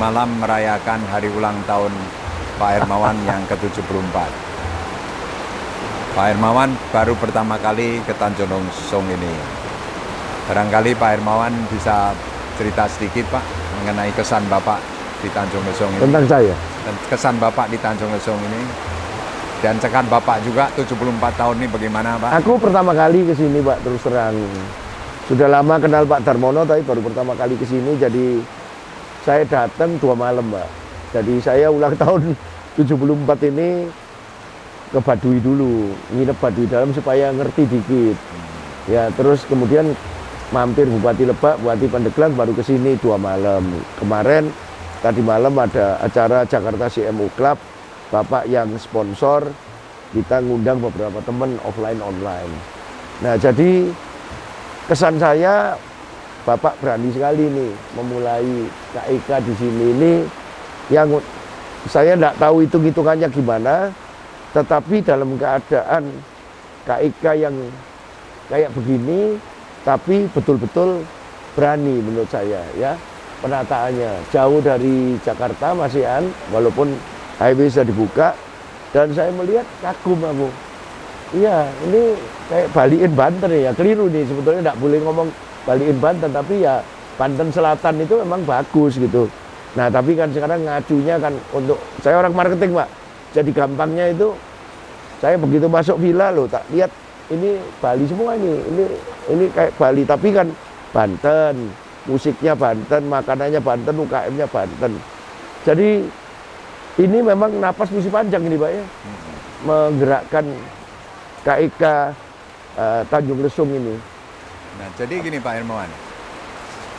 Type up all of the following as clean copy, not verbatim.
malam merayakan hari ulang tahun Pak Hermawan yang ke-74. Pak Hermawan baru pertama kali ke Tanjung Lesung ini. Barangkali Pak Hermawan bisa cerita sedikit Pak mengenai kesan Bapak di Tanjung Lesung ini. Tentang saya? Dan kesan Bapak di Tanjung Lesung ini. Dan cekan Bapak juga 74 tahun ini bagaimana Pak? Aku pertama kali ke sini Pak, terus terang. Sudah lama kenal Pak Darmono, tapi baru pertama kali ke sini, jadi saya datang 2 malam Pak. Jadi saya ulang tahun 74 ini ke Baduy dulu, nginep Baduy dalam supaya ngerti dikit. Ya, terus kemudian mampir Bupati Lebak, Bupati Pandeglang, baru ke sini 2 malam. Kemarin tadi malam ada acara Jakarta CMU Club, Bapak yang sponsor, kita ngundang beberapa teman offline online. Nah, jadi kesan saya, Bapak berani sekali nih memulai KIK di sini ini, yang saya tidak tahu hitung-hitungannya gimana, tetapi dalam keadaan KIK yang kayak begini, tapi betul-betul berani menurut saya ya penataannya. Jauh dari Jakarta masihan, walaupun highway sudah dibuka, dan saya melihat kagum aku. Iya, ini kayak Baliin Banten ya, keliru nih sebetulnya, tidak boleh ngomong Baliin Banten, tapi ya Banten Selatan itu memang bagus gitu. Nah, tapi kan sekarang ngacunya kan untuk, saya orang marketing Pak, jadi gampangnya itu, saya begitu masuk villa loh, tak lihat ini Bali semua ini kayak Bali, tapi kan Banten, musiknya Banten, makanannya Banten, UKM-nya Banten. Jadi ini memang napas misi panjang ini Pak ya, menggerakkan KIK Tanjung Lesung ini. Nah, jadi gini Pak Hermawan,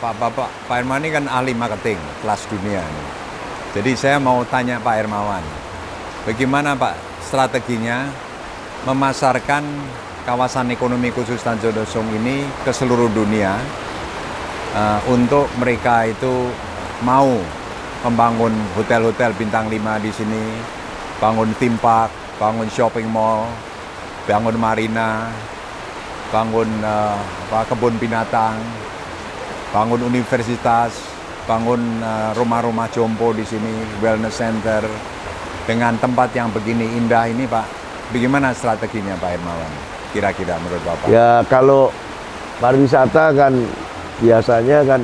Pak Hermawan ini kan ahli marketing kelas dunia nih. Jadi saya mau tanya Pak Hermawan, bagaimana Pak strateginya memasarkan kawasan ekonomi khusus Tanjung Lesung ini ke seluruh dunia untuk mereka itu mau membangun hotel-hotel bintang 5 di sini, bangun theme park, bangun shopping mall, bangun marina, bangun kebun binatang, bangun universitas, bangun rumah-rumah jompo di sini, wellness center, dengan tempat yang begini indah ini Pak. Bagaimana strateginya Pak Hermawan? Kira-kira menurut Bapak? Ya, kalau pariwisata kan biasanya kan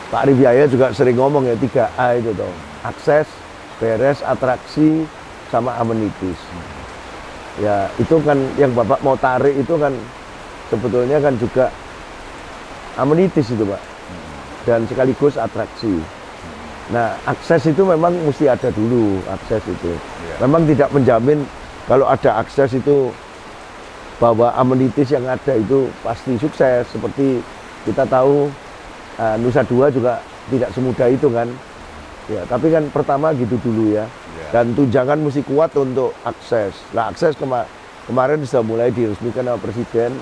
Pak Arif Yahya juga sering ngomong ya 3A itu toh. Akses, beres, atraksi, sama amenities. Ya, itu kan yang Bapak mau tarik itu kan sebetulnya kan juga amenities itu Pak. Dan sekaligus atraksi. Nah, akses itu memang mesti ada dulu, akses itu. Memang tidak menjamin kalau ada akses itu bahwa amenities yang ada itu pasti sukses. Seperti kita tahu Nusa Dua juga tidak semudah itu kan. Ya, tapi kan pertama gitu dulu ya. Dan tunjangan mesti kuat untuk akses. Nah, akses kemarin sudah mulai diresmikan oleh Presiden.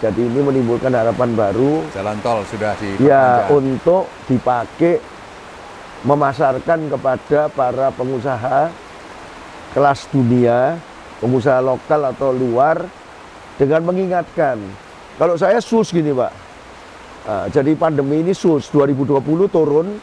Jadi ini menimbulkan harapan baru. Jalan tol sudah diperpanjang. Ya, untuk dipakai memasarkan kepada para pengusaha kelas dunia, pengusaha lokal atau luar, dengan mengingatkan. Kalau saya sus gini Pak. Jadi pandemi ini sus 2020 turun,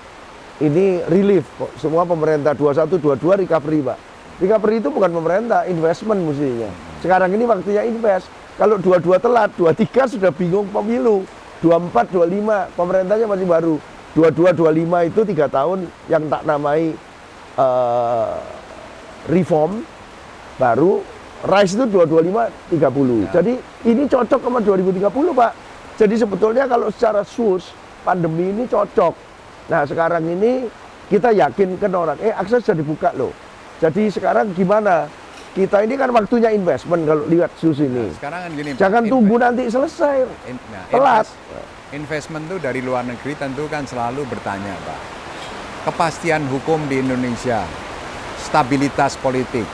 ini relief, semua pemerintah 21, 22 recovery Pak. Recovery itu bukan pemerintah, investment mestinya. Sekarang ini waktunya invest. Kalau 22 telat, 23 sudah bingung pemilu. 24, 25 pemerintahnya masih baru. 22, 25 itu 3 tahun yang tak namai reform, baru rise itu 225, 30. Ya. Jadi ini cocok sama 2030 Pak. Jadi sebetulnya kalau secara sus, pandemi ini cocok. Nah, sekarang ini kita yakinkan orang, akses sudah dibuka loh. Jadi sekarang gimana? Kita ini kan waktunya investment kalau lihat sus ini. Nah, sekarang kan gini, jangan tunggu nanti selesai, telat. Investment tuh dari luar negeri tentu kan selalu bertanya Pak. Kepastian hukum di Indonesia, stabilitas politik.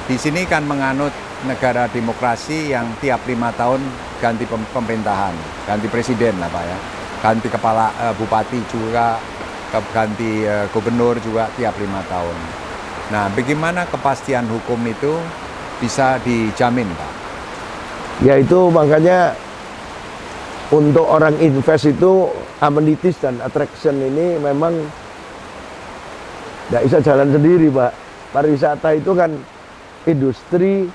Di sini kan menganut negara demokrasi yang tiap 5 tahun ganti pemerintahan, ganti presiden lah Pak ya, ganti kepala bupati juga, ganti gubernur juga tiap 5 tahun. Nah, bagaimana kepastian hukum itu bisa dijamin Pak? Ya itu makanya untuk orang invest itu amenities dan attraction ini memang nggak bisa jalan sendiri, Pak. Pariwisata itu kan industri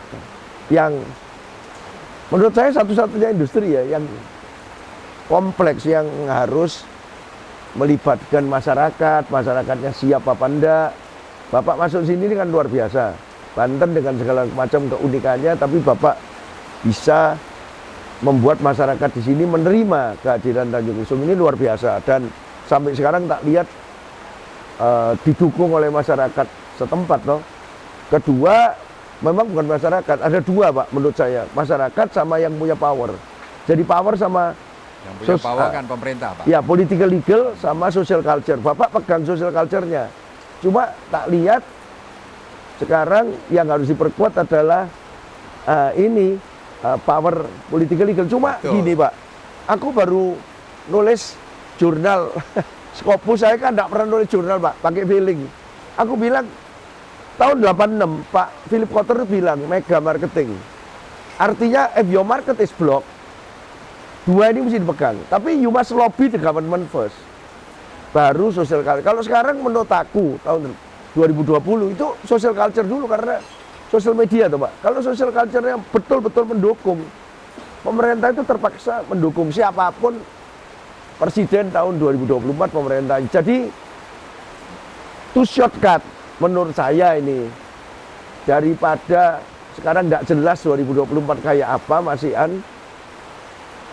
yang menurut saya satu-satunya industri ya yang kompleks, yang harus melibatkan masyarakat, masyarakatnya siap apa enggak. Bapak masuk sini ini kan luar biasa. Banten dengan segala macam keunikannya, tapi Bapak bisa membuat masyarakat di sini menerima kehadiran Tanjung Lesung ini luar biasa. Dan sampai sekarang tak lihat didukung oleh masyarakat setempat, toh. Kedua, memang bukan masyarakat, ada dua, Pak, menurut saya, masyarakat sama yang punya power. Jadi power sama yang punya power kan pemerintah, Pak. ya, political legal sama social culture. Bapak pegang social culture-nya. Cuma tak lihat sekarang yang harus diperkuat adalah power political legal. Cuma Betul. gini, Pak, aku baru nulis jurnal. Skopus saya kan tidak pernah nulis jurnal, Pak, pakai feeling. Aku bilang tahun 86 Pak Philip Kotler bilang mega marketing. Artinya if your market is blocked, dua ini mesti dipegang. Tapi you must lobby the government first. Baru social culture. Kalau sekarang menurut aku tahun 2020 itu social culture dulu karena social media, tuh, Pak. Kalau social culture-nya betul-betul mendukung, pemerintah itu terpaksa mendukung siapapun presiden tahun 2024 pemerintah. Jadi itu shortcut menurut saya ini, daripada sekarang nggak jelas 2024 kayak apa, masihan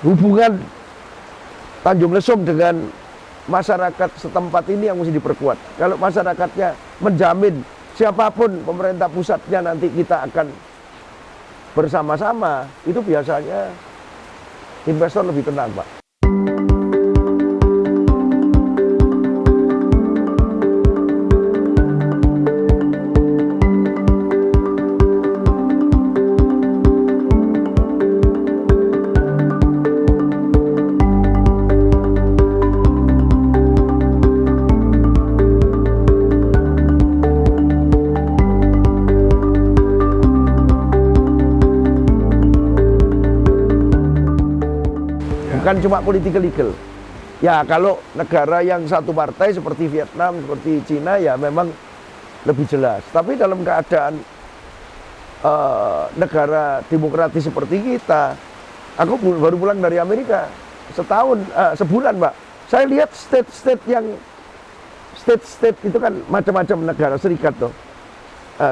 hubungan Tanjung Lesung dengan masyarakat setempat ini yang mesti diperkuat. Kalau masyarakatnya menjamin siapapun pemerintah pusatnya nanti kita akan bersama-sama, itu biasanya investor lebih tenang, Pak. Bukan cuma political legal. Ya, kalau negara yang satu partai seperti Vietnam, seperti Cina, ya memang lebih jelas. Tapi dalam keadaan negara demokratis seperti kita, aku baru pulang dari Amerika sebulan, Pak. Saya lihat state-state itu kan macam-macam negara serikat, toh.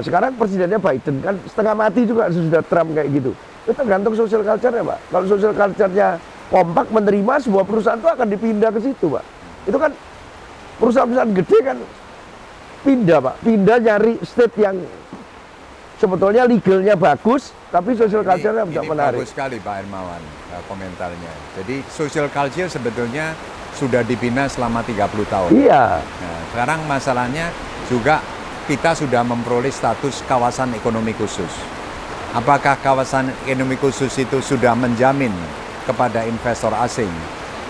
Sekarang presidennya Biden kan setengah mati juga sudah Trump kayak gitu. Itu tergantung social culture-nya, Pak. Kalau social culture-nya kompak menerima, sebuah perusahaan itu akan dipindah ke situ, Pak. Itu kan perusahaan-perusahaan gede kan pindah, Pak. Pindah nyari state yang sebetulnya legalnya bagus, tapi social culture-nya tidak menarik. Bagus sekali Pak Hermawan komentarnya. Jadi social culture sebetulnya sudah dibina selama 30 tahun. Iya. Nah, sekarang masalahnya juga kita sudah memperoleh status kawasan ekonomi khusus. Apakah kawasan ekonomi khusus itu sudah menjamin kepada investor asing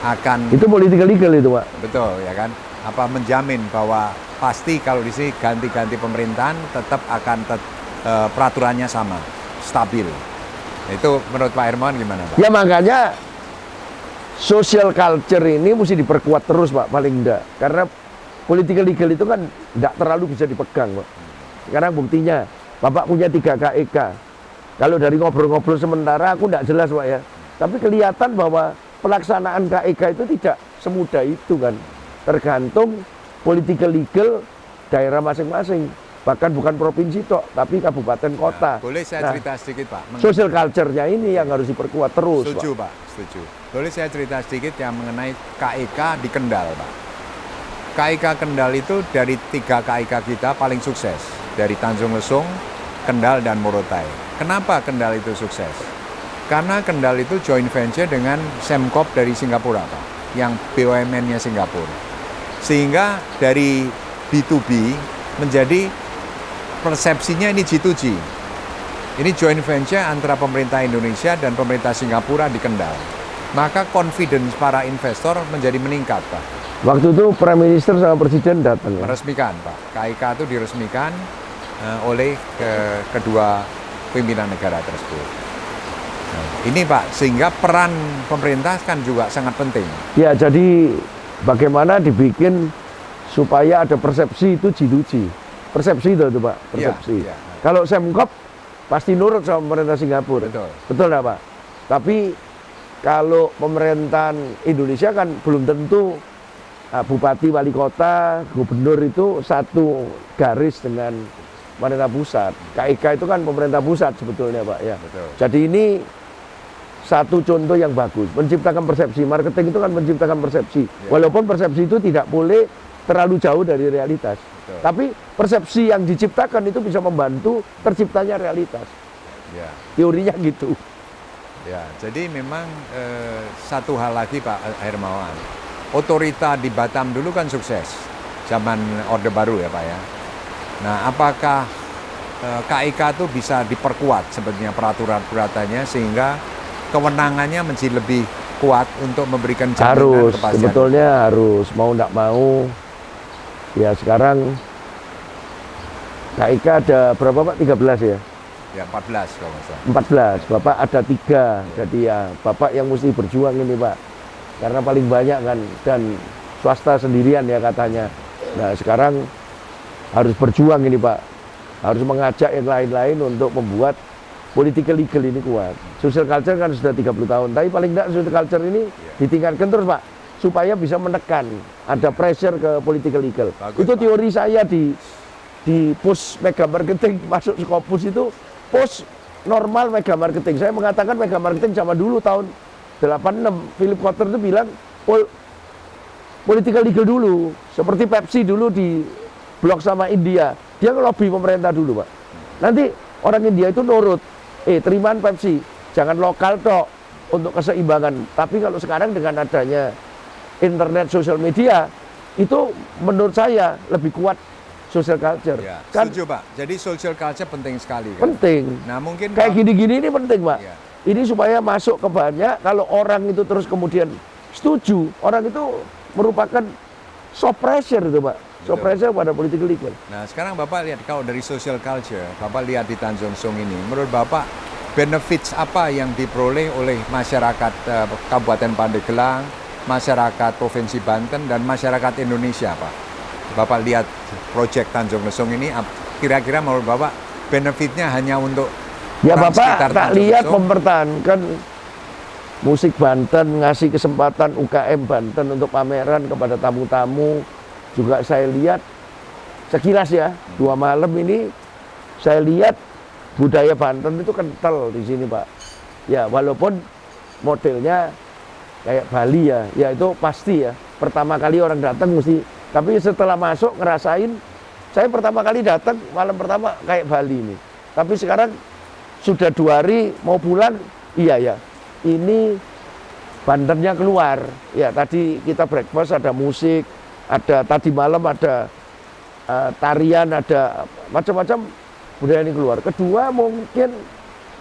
akan Itu political legal itu, Pak. betul ya kan? Apa menjamin bahwa pasti kalau di sini ganti-ganti pemerintahan tetap akan peraturannya sama, stabil. Itu menurut Pak Hermawan gimana, Pak? Ya makanya social culture ini mesti diperkuat terus, Pak, paling enggak. Karena political legal itu kan enggak terlalu bisa dipegang, Pak. Sekarang buktinya, Bapak punya 3 KEK. Kalau dari ngobrol-ngobrol sementara aku enggak jelas, Pak, ya. Tapi kelihatan bahwa pelaksanaan KEK itu tidak semudah itu kan. Tergantung political legal daerah masing-masing. Bahkan bukan provinsi tok, tapi kabupaten kota. Nah, boleh saya cerita sedikit, Pak? Social culture-nya ini yang harus diperkuat terus, Setuju, Pak. Pak. Setuju. Boleh saya cerita sedikit yang mengenai KEK di Kendal, Pak? KEK Kendal itu dari 3 KEK kita paling sukses. Dari Tanjung Lesung, Kendal, dan Morotai. Kenapa Kendal itu sukses? Karena Kendal itu joint venture dengan Sembcorp dari Singapura, Pak, yang BUMN-nya Singapura. Sehingga dari B2B menjadi persepsinya ini G2G. Ini joint venture antara pemerintah Indonesia dan pemerintah Singapura di Kendal. Maka confidence para investor menjadi meningkat, Pak. Waktu itu Prime Minister sama Presiden datang, ya? Meresmikan, Pak. KEK itu diresmikan oleh kedua pimpinan negara tersebut. Nah, ini Pak, sehingga peran pemerintah kan juga sangat penting. Ya, jadi bagaimana dibikin supaya ada persepsi itu G2G. Persepsi itu Pak, persepsi. Iya, iya. Kalau Semkop pasti nurut sama pemerintah Singapura. Betul. Betul nggak Pak? Tapi kalau pemerintahan Indonesia kan belum tentu bupati, wali kota, gubernur itu satu garis dengan pemerintah pusat. KIK itu kan pemerintah pusat sebetulnya Pak ya. Betul. Jadi ini satu contoh yang bagus, menciptakan persepsi. Marketing itu kan menciptakan persepsi. Walaupun persepsi itu tidak boleh terlalu jauh dari realitas. Betul. Tapi persepsi yang diciptakan itu bisa membantu terciptanya realitas. Ya. Teorinya gitu. Ya, jadi memang satu hal lagi Pak Hermawan, otorita di Batam dulu kan sukses, zaman Orde Baru ya Pak ya. Nah, apakah KIK itu bisa diperkuat sebetulnya peraturan-peraturannya sehingga kewenangannya menjadi lebih kuat untuk memberikan jaminan Harus, kepastian? sebetulnya harus, mau tidak mau. Ya sekarang KIK ada berapa Pak? 13 ya? Ya 14 kalau nggak salah. 14, Bapak ada 3. Jadi ya Bapak yang mesti berjuang ini Pak. Karena paling banyak kan, dan swasta sendirian ya katanya. Nah sekarang harus berjuang ini Pak. Harus mengajak yang lain-lain untuk membuat political legal ini kuat. Social culture kan sudah 30 tahun, tapi paling tidak social culture ini ditingkatkan terus Pak. Supaya bisa menekan, ada pressure ke political legal. Bagus, Itu Pak. teori saya di push mega marketing, masuk Skopus itu push normal mega marketing. Saya mengatakan mega marketing zaman dulu tahun 86, Philip Kotler itu bilang political legal dulu, seperti Pepsi dulu di blok sama India. Dia ngelobi pemerintah dulu Pak. Nanti orang India itu nurut, terimaan Pepsi, jangan lokal tok untuk keseimbangan. Tapi kalau sekarang dengan adanya internet, sosial media, itu menurut saya lebih kuat social culture. Ya, Kan setuju Pak. Jadi social culture penting sekali kan. penting. Nah mungkin Kayak gini-gini ini penting Pak. Ya. Ini supaya masuk ke banyak, kalau orang itu terus kemudian setuju, orang itu merupakan soft pressure itu Pak. Soft Betul. pressure pada political legal. Nah sekarang Bapak lihat kalau dari social culture, Bapak lihat di Tanjung Sung ini, menurut Bapak benefits apa yang diperoleh oleh masyarakat Kabupaten Pandeglang, masyarakat Provinsi Banten, dan masyarakat Indonesia Pak? Bapak lihat proyek Tanjung Lesung ini, kira-kira menurut Bapak benefitnya hanya untuk Ya orang Bapak sekitar tak Tanjung lihat Lesung? mempertahankan musik Banten, ngasih kesempatan UKM Banten untuk pameran kepada tamu-tamu. Juga saya lihat sekilas ya, 2 malam ini saya lihat budaya Banten itu kental di sini Pak. Ya walaupun modelnya kayak Bali ya, ya itu pasti ya. Pertama kali orang datang mesti, tapi setelah masuk ngerasain, saya pertama kali datang malam pertama kayak Bali ini. Tapi sekarang sudah 2 hari mau pulang, iya ya, ini Bantennya keluar. Ya tadi kita breakfast ada musik, ada tadi malam ada tarian, ada macam-macam budaya ini keluar. Kedua mungkin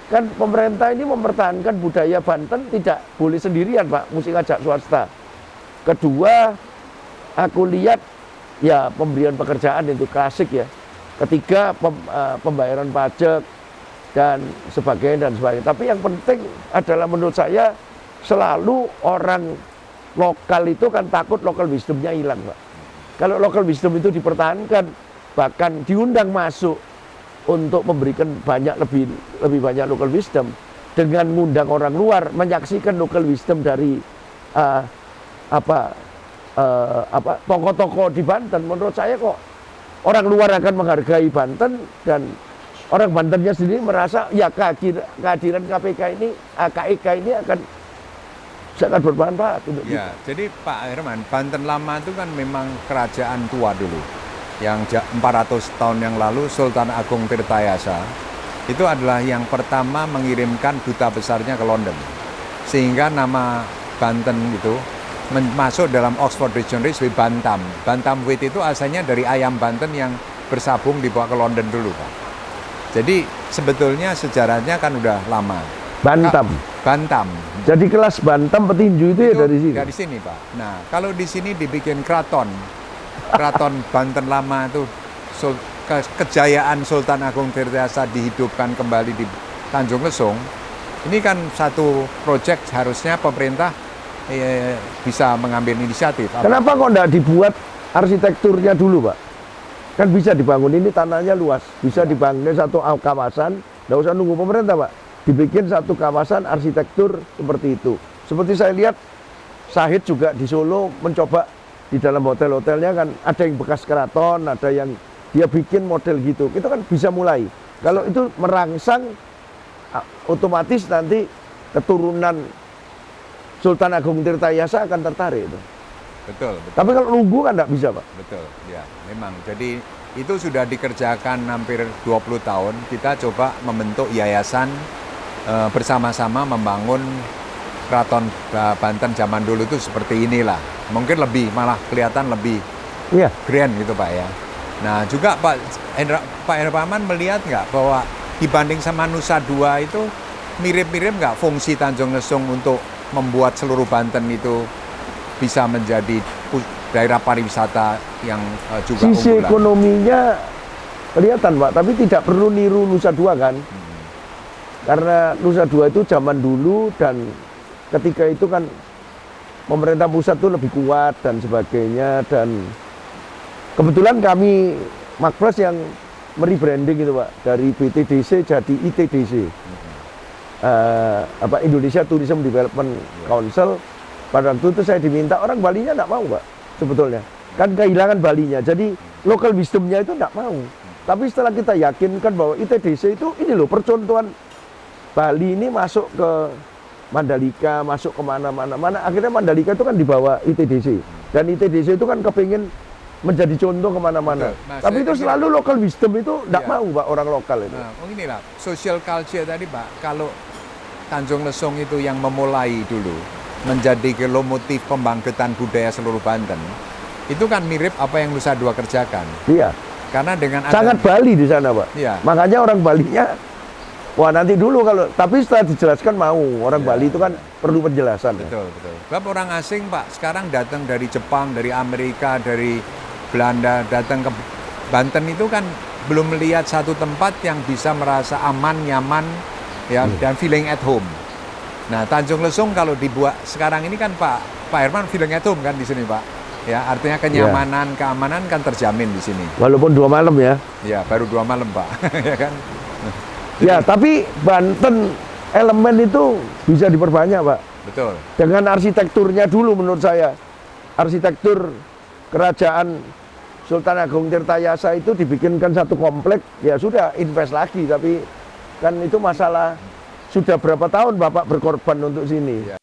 kan pemerintah ini mempertahankan budaya Banten tidak boleh sendirian Pak, mesti ngajak swasta. Kedua aku lihat ya pemberian pekerjaan itu klasik ya. Ketiga pembayaran pajak dan sebagainya dan sebagainya. Tapi yang penting adalah menurut saya selalu orang lokal itu kan takut local wisdomnya hilang Pak. Kalau local wisdom itu dipertahankan, bahkan diundang masuk untuk memberikan lebih banyak local wisdom, dengan mengundang orang luar menyaksikan local wisdom dari tokoh-tokoh di Banten, menurut saya kok orang luar akan menghargai Banten, dan orang Bantennya sendiri merasa ya kehadiran KPK ini, KIK ini akan sangat bermanfaat untuk Ya, jadi Pak Herman, Banten lama itu kan memang kerajaan tua dulu. Yang 400 tahun yang lalu Sultan Agung Tirtayasa itu adalah yang pertama mengirimkan duta besarnya ke London. Sehingga nama Banten itu masuk dalam Oxford Dictionary sebagai Bantam. Bantam wheat itu asalnya dari ayam Banten yang bersabung dibawa ke London dulu, Pak. Jadi sebetulnya sejarahnya kan udah lama. Bantam. Bantam. Jadi kelas Bantam petinju itu ya dari sini. Dari sini Pak. Nah kalau di sini dibikin keraton Banten lama itu, kejayaan Sultan Agung Tirtayasa dihidupkan kembali di Tanjung Lesung. Ini kan satu proyek harusnya pemerintah bisa mengambil inisiatif. Kenapa kok tidak dibuat arsitekturnya dulu, Pak. Kan bisa dibangun, ini tanahnya luas, bisa dibangun satu kawasan, nggak usah nunggu pemerintah, Pak. Dibikin satu kawasan arsitektur seperti itu. Seperti saya lihat, Syahid juga di Solo mencoba di dalam hotel-hotelnya kan ada yang bekas keraton, ada yang dia bikin model gitu. Itu kan bisa mulai. Kalau itu merangsang, otomatis nanti keturunan Sultan Agung Tirtayasa akan tertarik itu. Betul, betul. Tapi kalau nunggu kan nggak bisa, Pak. Betul, ya memang. Jadi itu sudah dikerjakan hampir 20 tahun. Kita coba membentuk yayasan bersama-sama membangun Keraton Banten zaman dulu itu seperti inilah. Mungkin lebih, malah kelihatan lebih grand gitu Pak ya. Nah juga Pak Herpaman melihat nggak bahwa dibanding sama Nusa Dua itu mirip-mirip nggak fungsi Tanjung Lesung untuk membuat seluruh Banten itu bisa menjadi daerah pariwisata yang juga sisi unggulan. Ekonominya kelihatan Pak, tapi tidak perlu niru Nusa Dua kan. Karena Nusa Dua itu zaman dulu dan ketika itu kan pemerintah pusat itu lebih kuat dan sebagainya, dan kebetulan kami Makpres yang merebranding gitu Pak, dari BTDC jadi ITDC, Indonesia Tourism Development Council. Pada waktu itu saya diminta, orang Balinya nggak mau Pak, sebetulnya kan kehilangan Balinya, jadi local wisdomnya itu nggak mau. Tapi setelah kita yakinkan bahwa ITDC itu ini loh percontohan Bali ini masuk ke Mandalika, masuk ke mana-mana, akhirnya Mandalika itu kan dibawa ITDC, dan ITDC itu kan kepingin menjadi contoh kemana-mana. Nah, tapi itu selalu local wisdom itu tidak mau Pak, orang lokal itu. Nah, inilah social culture tadi Pak, kalau Tanjung Lesung itu yang memulai dulu menjadi lokomotif pembangkitan budaya seluruh Banten, itu kan mirip apa yang Nusa Dua kerjakan. Iya. Karena dengan sangat Bali di sana Pak. Iya. Makanya orang Balinya, wah nanti dulu kalau, tapi setelah dijelaskan mau, orang Bali itu kan perlu penjelasan. Betul, betul. Sebab orang asing Pak sekarang datang dari Jepang, dari Amerika, dari Belanda, datang ke Banten itu kan belum melihat satu tempat yang bisa merasa aman, nyaman, ya, dan feeling at home. Nah, Tanjung Lesung kalau dibuat sekarang ini kan Pak Herman feeling at home kan di sini Pak. Ya, artinya kenyamanan, keamanan kan terjamin di sini. Walaupun 2 malam ya. Ya, baru 2 malam Pak, ya kan. Ya, tapi Banten elemen itu bisa diperbanyak Pak. Betul. Dengan arsitekturnya dulu menurut saya, arsitektur kerajaan Sultan Agung Tirtayasa itu dibikinkan satu komplek, ya sudah invest lagi, tapi kan itu masalah sudah berapa tahun Bapak berkorban untuk sini. Ya.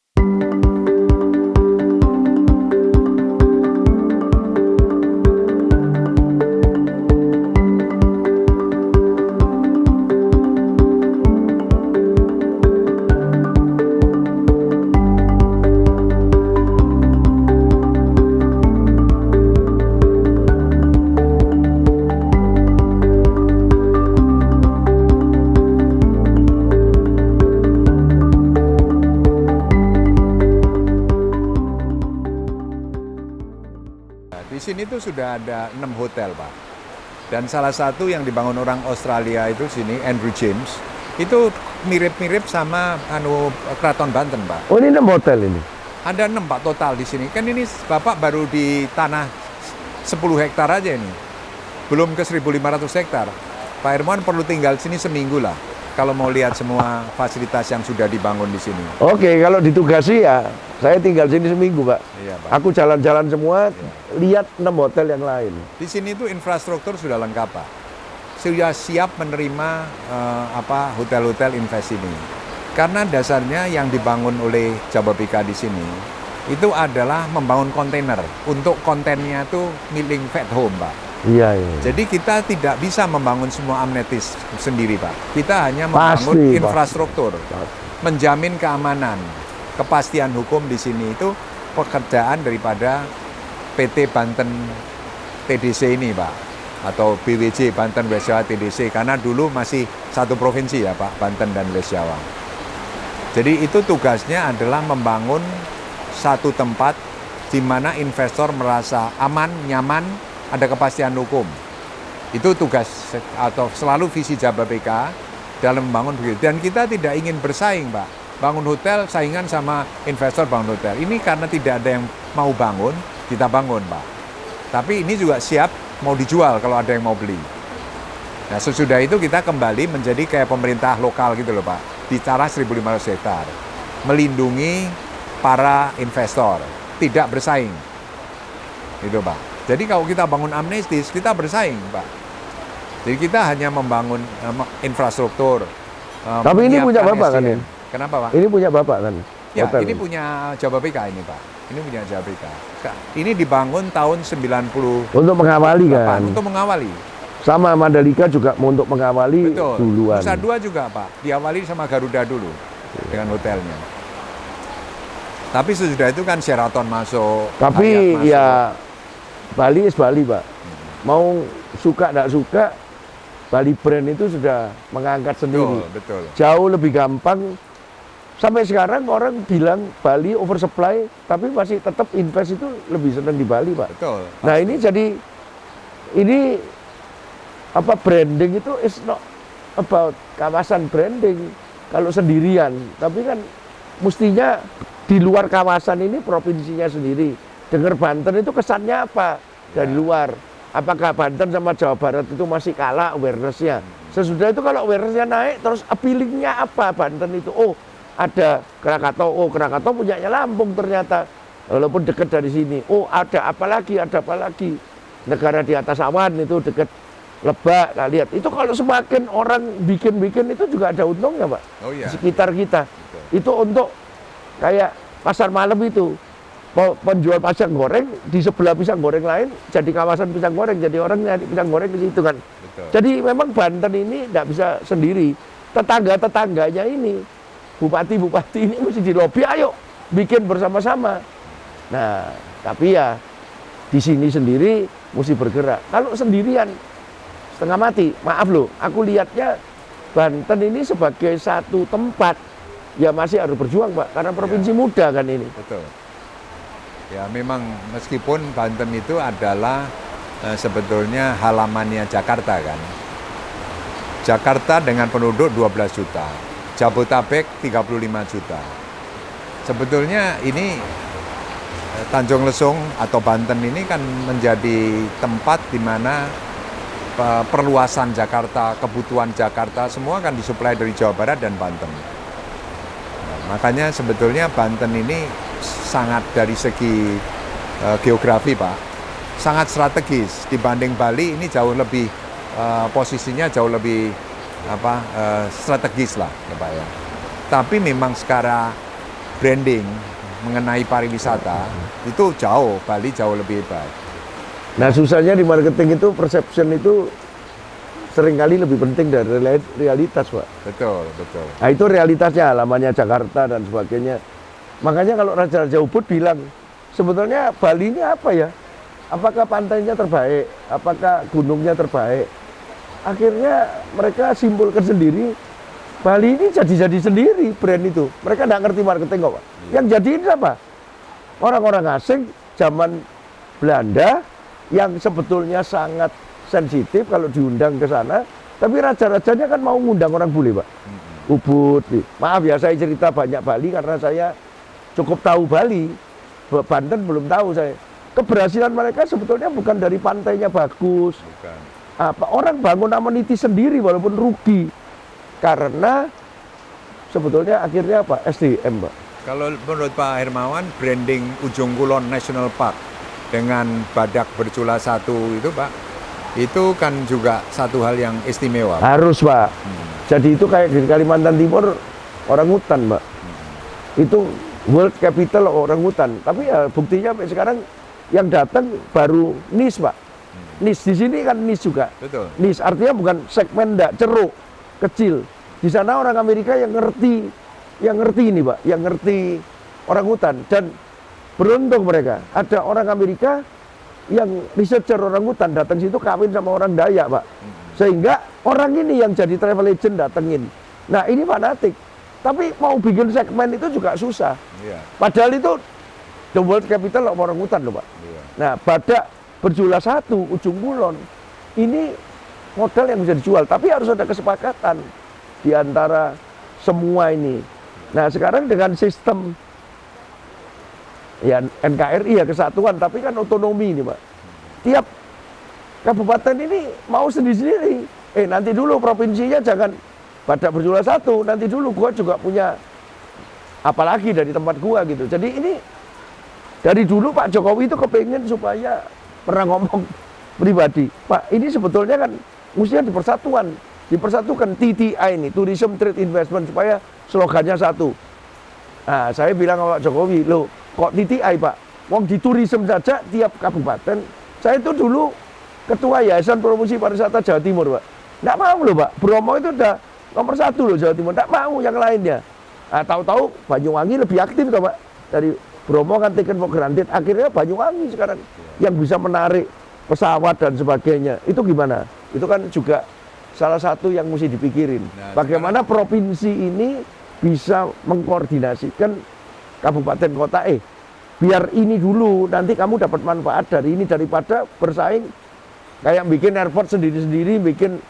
Di sini tuh sudah ada 6 hotel Pak. Dan salah satu yang dibangun orang Australia itu sini, Andrew James, itu mirip-mirip sama Keraton Banten Pak. Oh ini 6 hotel ini? Ada 6 Pak total di sini. Kan ini Bapak baru di tanah 10 hektar aja ini. Belum ke 1.500 hektar. Pak Hermawan perlu tinggal sini seminggu lah, kalau mau lihat semua fasilitas yang sudah dibangun di sini. Oke, kalau ditugasi ya saya tinggal sini seminggu Pak. Iya, Pak. Aku jalan-jalan semua, lihat 6 hotel yang lain. Di sini tuh infrastruktur sudah lengkap Pak. Sudah siap menerima hotel-hotel invest ini. Karena dasarnya yang dibangun oleh Jababeka di sini itu adalah membangun kontainer. Untuk kontennya tuh milik Fat Home Pak. Iya, iya. Jadi kita tidak bisa membangun semua amenities sendiri Pak. Kita hanya membangun infrastruktur, menjamin keamanan, kepastian hukum di sini itu pekerjaan daripada PT Banten TDC ini Pak, atau BWJ Banten West Jawa TDC, karena dulu masih satu provinsi ya Pak, Banten dan West Jawa. Jadi itu tugasnya adalah membangun satu tempat di mana investor merasa aman, nyaman, ada kepastian hukum. Itu tugas atau selalu visi Jababeka dalam membangun begitu. Dan kita tidak ingin bersaing Pak. Bangun hotel saingan sama investor bangun hotel. Ini karena tidak ada yang mau bangun, kita bangun Pak. Tapi ini juga siap mau dijual kalau ada yang mau beli. Nah sesudah itu kita kembali menjadi kayak pemerintah lokal gitu loh Pak. Di tanah 1.500 hektar. Melindungi para investor. Tidak bersaing. Gitu Pak. Jadi kalau kita bangun amnestis, kita bersaing Pak. Jadi kita hanya membangun infrastruktur. Tapi ini punya Bapak kan ya? Kenapa Pak? Ini punya Bapak kan? Ya, Hotel ini punya Jababeka ini Pak. Ini punya Jababeka. Ini dibangun tahun 90. Untuk mengawali kan? Untuk mengawali. Sama Mandalika juga untuk mengawali Betul. duluan. Nusa Dua juga Pak. Diawali sama Garuda dulu dengan hotelnya. Tapi sesudah itu kan Sheraton masuk. Tapi Hyatt masuk. ya Bali is Bali Pak. Mau suka tidak suka, Bali brand itu sudah mengangkat sendiri. Betul. Jauh lebih gampang. Sampai sekarang orang bilang Bali oversupply, tapi masih tetap invest itu lebih senang di Bali Pak. Betul. Nah ini jadi ini apa branding itu is not about kawasan branding kalau sendirian, tapi kan mestinya di luar kawasan ini provinsinya sendiri. Dengar Banten itu kesannya apa dari luar? Apakah Banten sama Jawa Barat itu masih kalah awareness-nya? Sesudah itu kalau awareness-nya naik, terus appealing-nya apa Banten itu? Oh ada Krakatau, oh Krakatau punyanya Lampung ternyata, walaupun dekat dari sini. Oh ada apa lagi? Negara di atas awan itu dekat Lebak, nah, lihat itu kalau semakin orang bikin itu juga ada untungnya Pak. Oh iya. Di sekitar kita. Betul. Itu untuk kayak pasar malam itu. Penjual pisang goreng di sebelah pisang goreng lain jadi kawasan pisang goreng, jadi orang nyari pisang goreng di situ kan. Betul. Jadi memang Banten ini tidak bisa sendiri. Tetangga-tetangganya ini, bupati-bupati ini mesti di lobi, ayo bikin bersama-sama. Nah, tapi ya di sini sendiri mesti bergerak. Kalau sendirian setengah mati, maaf loh, aku lihatnya Banten ini sebagai satu tempat ya masih harus berjuang Pak, karena provinsi muda kan ini. Betul. Ya memang meskipun Banten itu adalah sebetulnya halamannya Jakarta kan. Jakarta dengan penduduk 12 juta, Jabotabek 35 juta. Sebetulnya ini Tanjung Lesung atau Banten ini kan menjadi tempat di mana perluasan Jakarta, kebutuhan Jakarta semua kan disuplai dari Jawa Barat dan Banten. Nah, makanya sebetulnya Banten ini sangat dari segi geografi Pak, sangat strategis dibanding Bali. Ini jauh lebih posisinya jauh lebih strategis lah ya Pak ya. Tapi memang secara branding mengenai pariwisata itu jauh, Bali jauh lebih hebat. Nah susahnya di marketing itu perception itu seringkali lebih penting dari realitas Pak. Betul. Nah itu realitasnya, lamanya Jakarta dan sebagainya. Makanya kalau Raja-Raja Ubud bilang, sebetulnya Bali ini apa ya? Apakah pantainya terbaik? Apakah gunungnya terbaik? Akhirnya mereka simpulkan sendiri, Bali ini jadi sendiri brand itu. Mereka nggak ngerti marketing kok Pak. Yang jadi ini apa? Orang-orang asing zaman Belanda yang sebetulnya sangat sensitif kalau diundang ke sana, tapi raja-rajanya kan mau ngundang orang bule Pak. Ubud, maaf ya saya cerita banyak Bali karena saya cukup tahu Bali, Banten belum tahu saya. Keberhasilan mereka sebetulnya bukan dari pantainya bagus. Bukan. Orang bangun amenity sendiri walaupun rugi, karena sebetulnya akhirnya apa? SDM Pak. Kalau menurut Pak Hermawan, branding Ujung Kulon National Park dengan badak bercula satu itu Pak, itu kan juga satu hal yang istimewa. Harus Pak. Jadi itu kayak di Kalimantan Timur orang hutan Pak. Itu World Capital orang hutan. Tapi ya buktinya sampai sekarang yang datang baru niche Pak. Niche di sini kan niche juga. Betul. Niche artinya bukan segmen enggak, ceruk, kecil. Di sana orang Amerika yang ngerti ini Pak, yang ngerti orang hutan. Dan beruntung mereka, ada orang Amerika yang researcher orang hutan datang situ kawin sama orang Dayak Pak. Sehingga orang ini yang jadi travel agent datengin. Nah ini fanatik. Tapi mau bikin segmen itu juga susah. Iya. Padahal itu the world capital of orang hutan loh Pak. Iya. Nah badak berjula satu, Ujung Kulon, ini modal yang bisa dijual. Tapi harus ada kesepakatan di antara semua ini. Nah sekarang dengan sistem ya NKRI ya kesatuan, tapi kan otonomi ini Pak. tiap kabupaten ini mau sendiri-sendiri. Nanti dulu provinsinya jangan Badak Berjula satu, nanti dulu gua juga punya apalagi dari tempat gua gitu. Jadi ini dari dulu Pak Jokowi itu kepengen supaya pernah ngomong pribadi, Pak ini sebetulnya kan mestinya dipersatukan TTI ini, Tourism Trade Investment, supaya slogannya satu. Nah, saya bilang sama Pak Jokowi, loh kok TTI Pak? Wong di tourism saja tiap kabupaten. Saya itu dulu ketua Yayasan Promosi Pariwisata Jawa Timur Pak. Nggak mau loh Pak, Bromo itu udah nomor 1 loh Jawa Timur, nggak mau yang lainnya. Nah, tahu-tahu Banyuwangi lebih aktif tuh Pak. Dari Bromo kan taken for granted, akhirnya Banyuwangi sekarang yang bisa menarik pesawat dan sebagainya. Itu gimana? Itu kan juga salah satu yang mesti dipikirin. Nah, bagaimana provinsi ini bisa mengkoordinasikan kabupaten kota, biar ini dulu, nanti kamu dapat manfaat dari ini, daripada bersaing kayak bikin airport sendiri-sendiri, bikin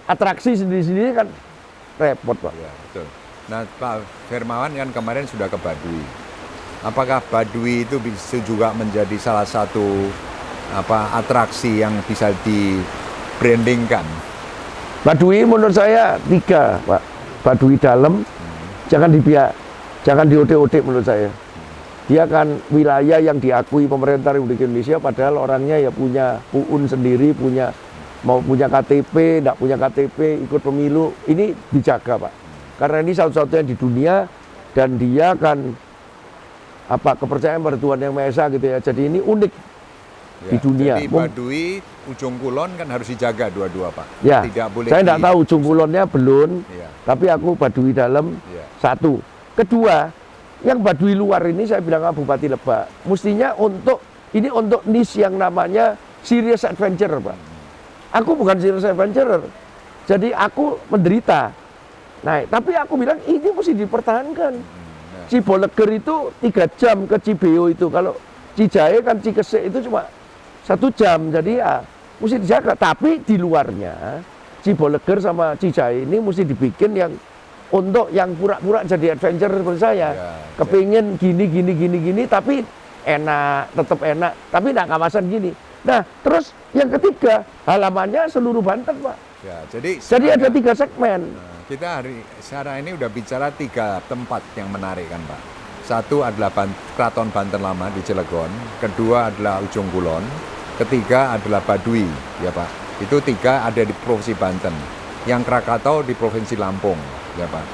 atraksi sendiri-sendiri kan repot Pak. Ya, betul. Nah Pak Hermawan kan kemarin sudah ke Baduy. Apakah Baduy itu bisa juga menjadi salah satu atraksi yang bisa di-brandingkan? Baduy menurut saya 3 Pak. Baduy dalam, jangan diotek-otek menurut saya. Dia kan wilayah yang diakui pemerintah Republik Indonesia, padahal orangnya ya punya puun sendiri, mau punya KTP, enggak punya KTP, ikut pemilu, ini dijaga Pak. Karena ini satu-satunya di dunia, dan dia kan kepercayaan pada Tuhan Yang Maha Esa gitu ya. Jadi ini unik di dunia. Jadi Baduy, Ujung Kulon kan harus dijaga dua-dua Pak. Ya, tidak boleh. Saya enggak tahu Ujung Kulonnya belum, ya. tapi aku Baduy dalam 1. Kedua, yang Baduy luar ini saya bilang sama Bupati Lebak, mestinya untuk niche yang namanya serious adventure Pak. Aku bukan serious adventurer, jadi aku menderita. Nah, tapi aku bilang ini mesti dipertahankan. Ciboleger itu 3 jam ke Cibeo itu, kalau Cijae kan Cikesik itu cuma 1 jam, jadi ya mesti dijaga. Tapi di luarnya Ciboleger sama Cijae ini mesti dibikin yang untuk yang pura-pura jadi adventure seperti saya. Kepingin gini, tapi enak, tetap enak, tapi enggak kawasan gini. Nah, terus yang ketiga, halamannya seluruh Banten, Pak. Ya, jadi ada 3 segmen. Kita sekarang ini udah bicara 3 tempat yang menarik kan, Pak. Satu adalah Keraton Banten Lama di Cilegon, kedua adalah Ujung Kulon, ketiga adalah Baduy, ya Pak. Itu 3 ada di Provinsi Banten. Yang Krakatau di Provinsi Lampung, ya Pak.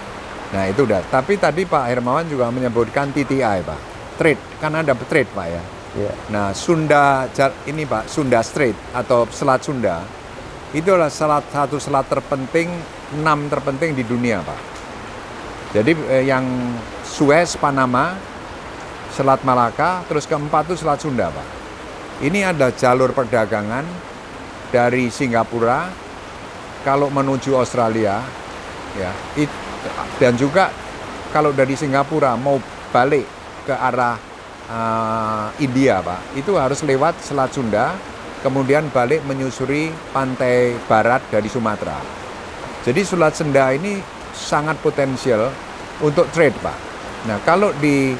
Nah itu udah. Tapi tadi Pak Hermawan juga menyebutkan TTI Pak, trade, kan ada trade Pak ya. Yeah. Nah Sunda ini Pak, Sunda Strait atau Selat Sunda, itu adalah salah satu selat terpenting, 6 terpenting di dunia Pak. Jadi yang Suez, Panama, Selat Malaka, terus keempat itu Selat Sunda Pak. Ini ada jalur perdagangan dari Singapura kalau menuju Australia, ya, dan juga kalau dari Singapura mau balik ke arah India, Pak, itu harus lewat Selat Sunda, kemudian balik menyusuri pantai barat dari Sumatera. Jadi Selat Sunda ini sangat potensial untuk trade, Pak. Nah, kalau di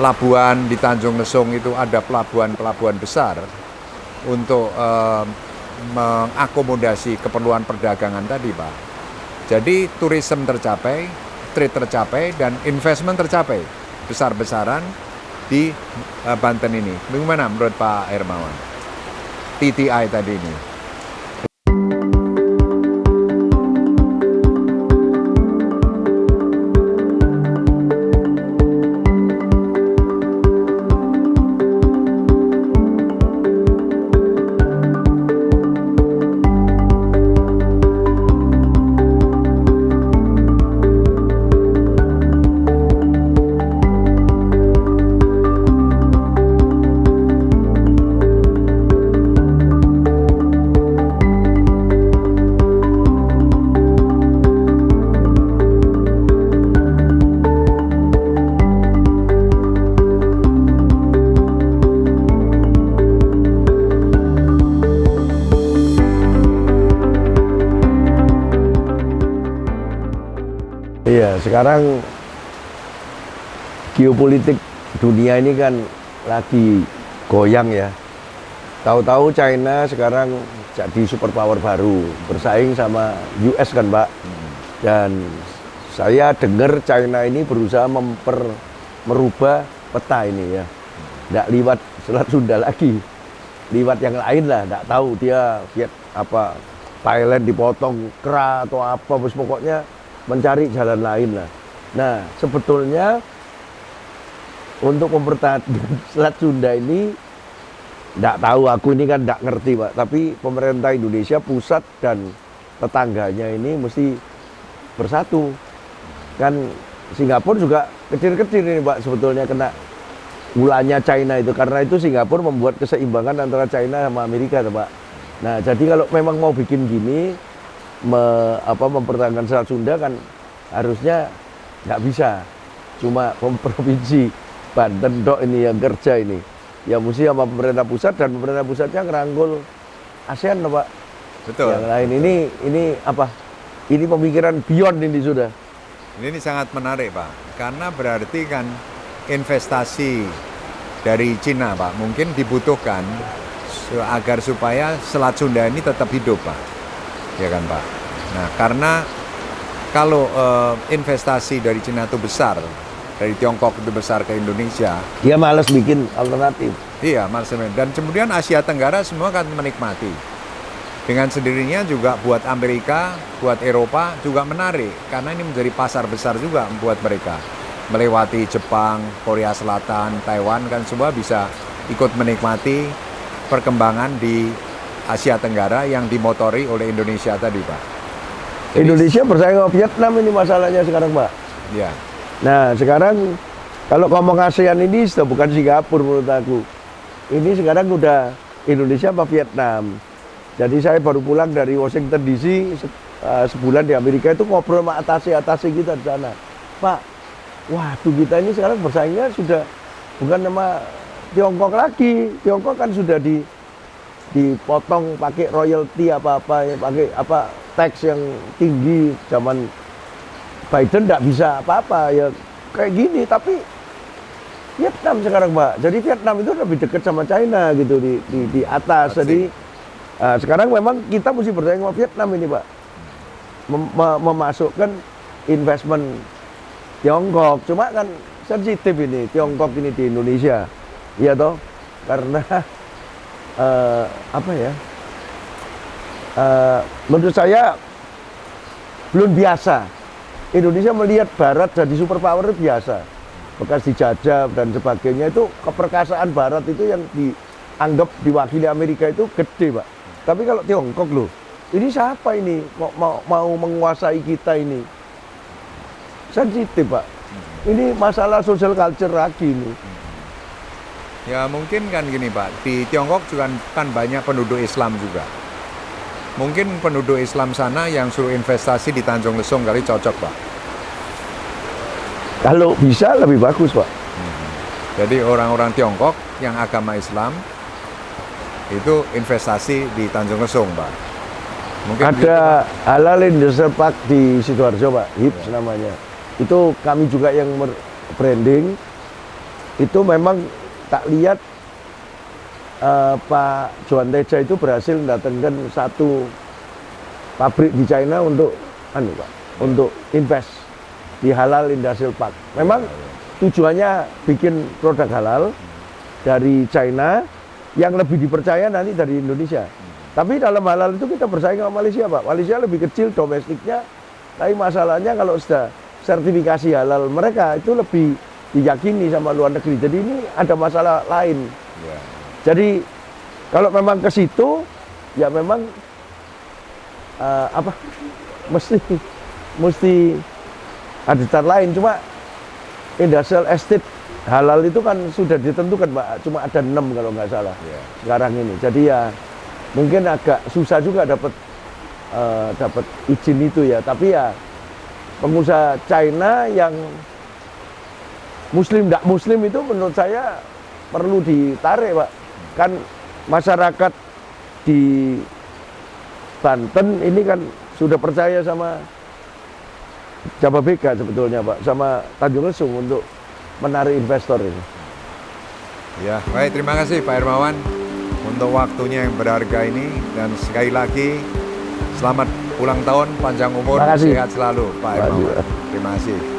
Labuan, di Tanjung Lesung itu ada pelabuhan-pelabuhan besar untuk mengakomodasi keperluan perdagangan tadi Pak. Jadi tourism tercapai, trade tercapai, dan investment tercapai besar-besaran di Banten ini. Bagaimana menurut Pak Hermawan? TTI tadi ini. Iya, sekarang geopolitik dunia ini kan lagi goyang ya. Tahu-tahu China sekarang jadi superpower baru, bersaing sama US kan, Pak. Dan saya dengar China ini berusaha merubah peta ini ya. Nggak liwat Selat Sunda lagi, liwat yang lain lah. Nggak tahu dia Thailand dipotong kera atau apa, bos pokoknya mencari jalan lain lah. Nah, sebetulnya untuk mempertahankan Selat Sunda ini, nggak tahu, aku ini kan nggak ngerti Pak, tapi pemerintah Indonesia pusat dan tetangganya ini mesti bersatu. Kan Singapura juga kecil-kecil ini Pak, sebetulnya kena ulahnya China itu, karena itu Singapura membuat keseimbangan antara China sama Amerika Pak. Nah, jadi kalau memang mau bikin gini, mempertahankan Selat Sunda kan harusnya nggak bisa cuma provinsi Banten dok ini yang kerja ini, ya mesti sama pemerintah pusat, dan pemerintah pusatnya ngerangkul ASEAN Pak. Betul. Yang lain betul. Ini pemikiran beyond ini sudah. Ini sangat menarik Pak, karena berarti kan investasi dari Cina Pak mungkin dibutuhkan agar supaya Selat Sunda ini tetap hidup Pak, ya kan Pak. Nah, karena kalau investasi dari Cina itu besar, dari Tiongkok itu besar ke Indonesia, Dia malas bikin alternatif. iya Mas. Dan kemudian Asia Tenggara semua akan menikmati. Dengan sendirinya juga buat Amerika, buat Eropa juga menarik, karena ini menjadi pasar besar juga buat mereka. Melewati Jepang, Korea Selatan, Taiwan kan semua bisa ikut menikmati perkembangan di Asia Tenggara yang dimotori oleh Indonesia tadi Pak. Jadi, Indonesia bersaing sama Vietnam ini masalahnya sekarang Pak. ya, Nah sekarang kalau ngomong ASEAN ini sudah bukan Singapura menurut aku. Ini sekarang udah Indonesia apa Vietnam. Jadi saya baru pulang dari Washington DC sebulan di Amerika, itu ngobrol sama atase kita di sana. Pak, waduh kita ini sekarang bersaingnya sudah bukan sama Tiongkok lagi. Tiongkok kan sudah dipotong pakai royalti apa-apa, ya, pakai tax yang tinggi. Zaman Biden nggak bisa apa-apa ya kayak gini. Tapi Vietnam sekarang Pak, jadi Vietnam itu lebih dekat sama China gitu di atas. Jadi sekarang memang kita mesti bersaing sama Vietnam ini Pak, memasukkan investment Tiongkok. Cuma kan sensitif ini Tiongkok ini di Indonesia, iya toh, karena menurut saya belum biasa. Indonesia melihat Barat jadi superpower biasa, bekas dijajah dan sebagainya, itu keperkasaan Barat itu yang dianggap diwakili Amerika itu gede Pak. Tapi kalau Tiongkok loh, ini siapa ini kok mau menguasai kita ini? Sensitif Pak. Ini masalah social culture lagi ini. ya mungkin kan gini Pak, di Tiongkok juga kan banyak penduduk Islam juga. Mungkin penduduk Islam sana yang suruh investasi di Tanjung Lesung kali cocok Pak. Kalau bisa lebih bagus Pak. Jadi orang-orang Tiongkok yang agama Islam itu investasi di Tanjung Lesung Pak. Mungkin Ada Halal Industrial Park di Sidoarjo Pak, HIPS namanya. Itu kami juga yang branding. Itu memang tak lihat Pak Johan Teja itu berhasil mendatangkan satu pabrik di China untuk untuk invest di Halal Industrial Park. Memang tujuannya bikin produk halal dari China yang lebih dipercaya nanti dari Indonesia. Tapi dalam halal itu kita bersaing sama Malaysia Pak. Malaysia lebih kecil domestiknya, tapi masalahnya kalau sudah sertifikasi halal mereka itu lebih diyakini sama luar negeri. Jadi ini ada masalah lain. ya, Jadi kalau memang ke situ ya memang mesti ada cara lain. Cuma industrial estate halal itu kan sudah ditentukan Pak, cuma ada 6 kalau nggak salah sekarang ini. Jadi ya mungkin agak susah juga dapat izin itu ya. Tapi ya pengusaha China yang Muslim tidak Muslim itu menurut saya perlu ditarik Pak. Kan masyarakat di Banten ini kan sudah percaya sama Jababeka sebetulnya Pak, sama Tanjung Lesung untuk menarik investor ini. ya, baik, terima kasih Pak Hermawan. untuk waktunya yang berharga ini, dan sekali lagi selamat ulang tahun, panjang umur, Terima kasih. sehat selalu Pak Terima kasih, Hermawan. Pak. Terima kasih.